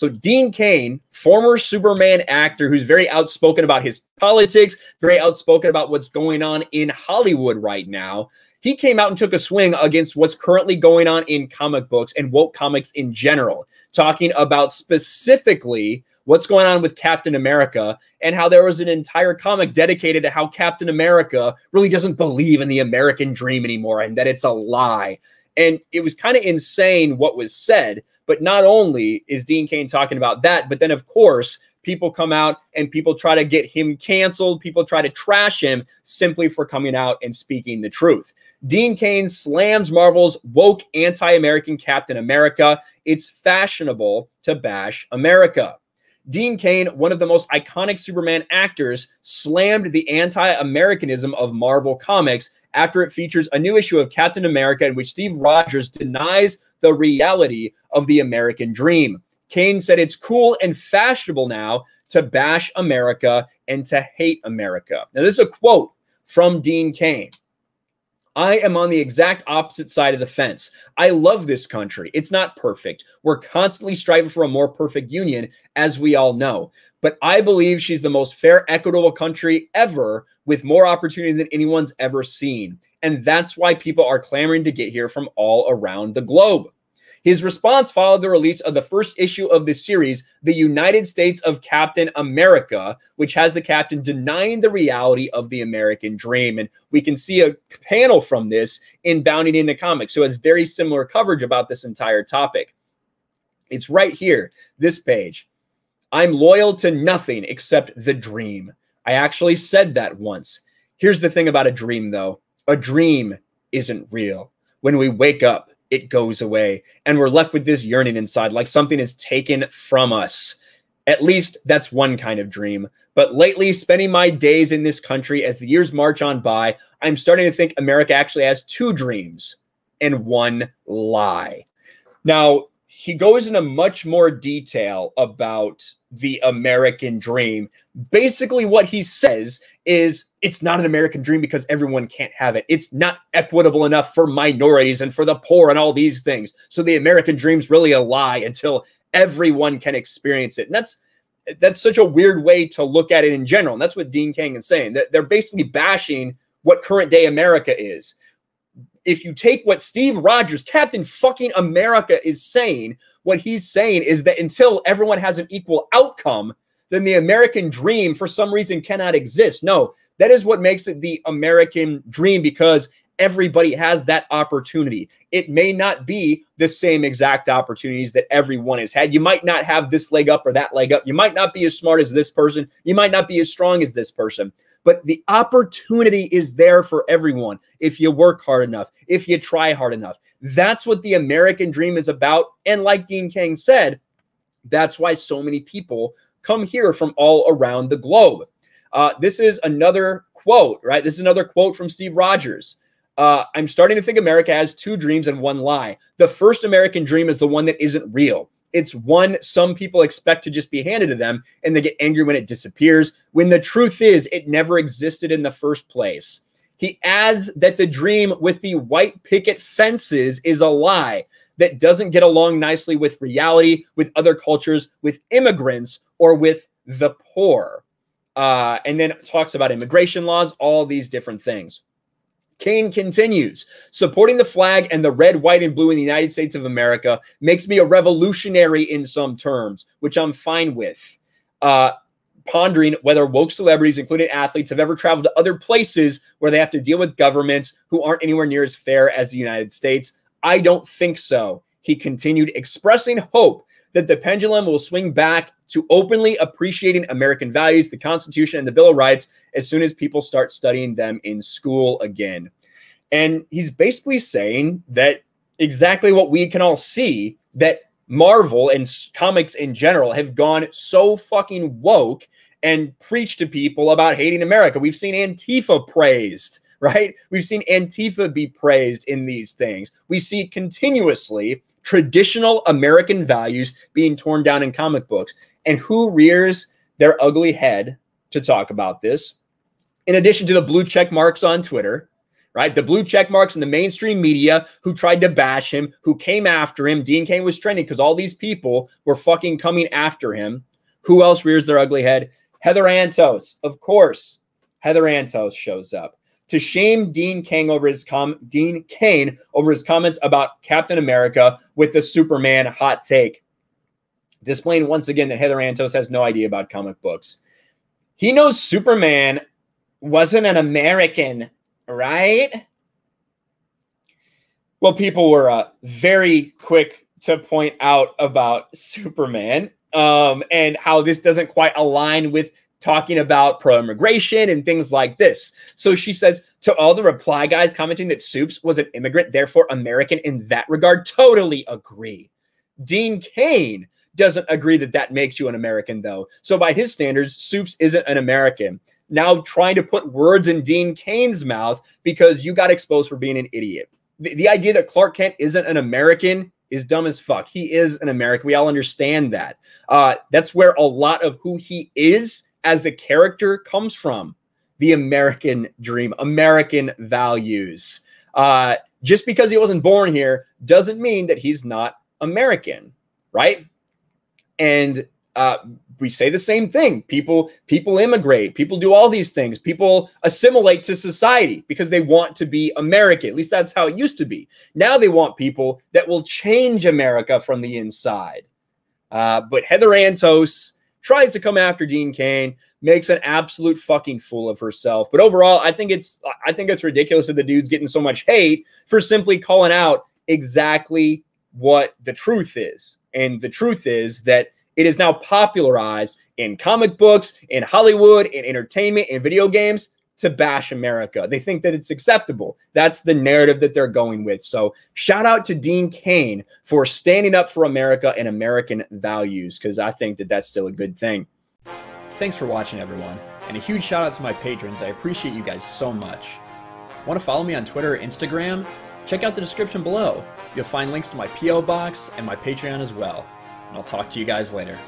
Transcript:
So Dean Cain, former Superman actor who's very outspoken about his politics, very outspoken about what's going on in Hollywood right now, he came out and took a swing against what's currently going on in comic books and woke comics in general, talking about specifically what's going on with Captain America and how there was an entire comic dedicated to how Captain America really doesn't believe in the American dream anymore and that it's a lie. And it was kind of insane what was said. But not only is Dean Cain talking about that, but then, of course, people come out and people try to get him canceled. People try to trash him simply for coming out and speaking the truth. Dean Cain slams Marvel's woke anti-American Captain America. It's fashionable to bash America. Dean Cain, one of the most iconic Superman actors, slammed the anti-Americanism of Marvel Comics after it features a new issue of Captain America in which Steve Rogers denies the reality of the American dream. Cain said it's cool and fashionable now to bash America and to hate America. Now, this is a quote from Dean Cain. I am on the exact opposite side of the fence. I love this country. It's not perfect. We're constantly striving for a more perfect union, as we all know. But I believe she's the most fair, equitable country ever, with more opportunity than anyone's ever seen. And that's why people are clamoring to get here from all around the globe. His response followed the release of the first issue of the series, The United States of Captain America, which has the captain denying the reality of the American dream. And we can see a panel from this in Bounding Into Comics, so it has very similar coverage about this entire topic. It's right here, this page. I'm loyal to nothing except the dream. I actually said that once. Here's the thing about a dream, though. A dream isn't real. When we wake up, it goes away, and we're left with this yearning inside, like something is taken from us. At least that's one kind of dream. But lately, spending my days in this country as the years march on by, I'm starting to think America actually has two dreams and one lie. Now, he goes into much more detail about the American dream. Basically, what he says is it's not an American dream because everyone can't have it. It's not equitable enough for minorities and for the poor and all these things. So the American dream's really a lie until everyone can experience it. And that's such a weird way to look at it in general. And that's what Dean Cain is saying. That they're basically bashing what current day America is. If you take what Steve Rogers, Captain fucking America, is saying, what he's saying is that until everyone has an equal outcome, then the American dream for some reason cannot exist. No, that is what makes it the American dream, because everybody has that opportunity. It may not be the same exact opportunities that everyone has had. You might not have this leg up or that leg up. You might not be as smart as this person. You might not be as strong as this person. But the opportunity is there for everyone if you work hard enough, if you try hard enough. That's what the American dream is about. And like Dean Cain said, that's why so many people come here from all around the globe. This is another quote, right? This is another quote from Steve Rogers. I'm starting to think America has two dreams and one lie. The first American dream is the one that isn't real. It's one some people expect to just be handed to them, and they get angry when it disappears, when the truth is it never existed in the first place. He adds that the dream with the white picket fences is a lie that doesn't get along nicely with reality, with other cultures, with immigrants, or with the poor. And then talks about immigration laws, all these different things. Cain continues, supporting the flag and the red, white, and blue in the United States of America makes me a revolutionary in some terms, which I'm fine with. Pondering whether woke celebrities, including athletes, have ever traveled to other places where they have to deal with governments who aren't anywhere near as fair as the United States. I don't think so. He continued, expressing hope that the pendulum will swing back to openly appreciating American values, the Constitution, and the Bill of Rights as soon as people start studying them in school again. And he's basically saying that exactly what we can all see, that Marvel and comics in general have gone so fucking woke and preached to people about hating America. We've seen Antifa praised, right? We've seen Antifa be praised in these things. We see continuously traditional American values being torn down in comic books. And who rears their ugly head to talk about this? In addition to the blue check marks on Twitter, right? The blue check marks in the mainstream media who tried to bash him, who came after him. Dean Cain was trending because all these people were fucking coming after him. Who else rears their ugly head? Heather Antos, of course. Heather Antos shows up to shame Dean Cain over his comments about Captain America with the Superman hot take, displaying once again that Heather Antos has no idea about comic books. He knows Superman wasn't an American, right? Well, people were very quick to point out about Superman and how this doesn't quite align with talking about pro-immigration and things like this. So she says, to all the reply guys commenting that Supes was an immigrant, therefore American in that regard, totally agree. Dean Cain doesn't agree that that makes you an American, though. So by his standards, Supes isn't an American. Now trying to put words in Dean Cain's mouth because you got exposed for being an idiot. The idea that Clark Kent isn't an American is dumb as fuck. He is an American. We all understand that. That's where a lot of who he is as a character comes from. The American dream, American values. Just because he wasn't born here doesn't mean that he's not American, right? And we say the same thing. People immigrate. People do all these things. People assimilate to society because they want to be American. At least that's how it used to be. Now they want people that will change America from the inside. But Heather Antos tries to come after Dean Cain, makes an absolute fucking fool of herself. But overall, I think it's ridiculous that the dude's getting so much hate for simply calling out exactly what the truth is. And the truth is that it is now popularized in comic books, in Hollywood, in entertainment, in video games to bash America. They think that it's acceptable. That's the narrative that they're going with. So shout out to Dean Cain for standing up for America and American values, because I think that that's still a good thing. Thanks for watching, everyone. And a huge shout out to my patrons. I appreciate you guys so much. Want to follow me on Twitter or Instagram? Check out the description below. You'll find links to my P.O. box and my Patreon as well. I'll talk to you guys later.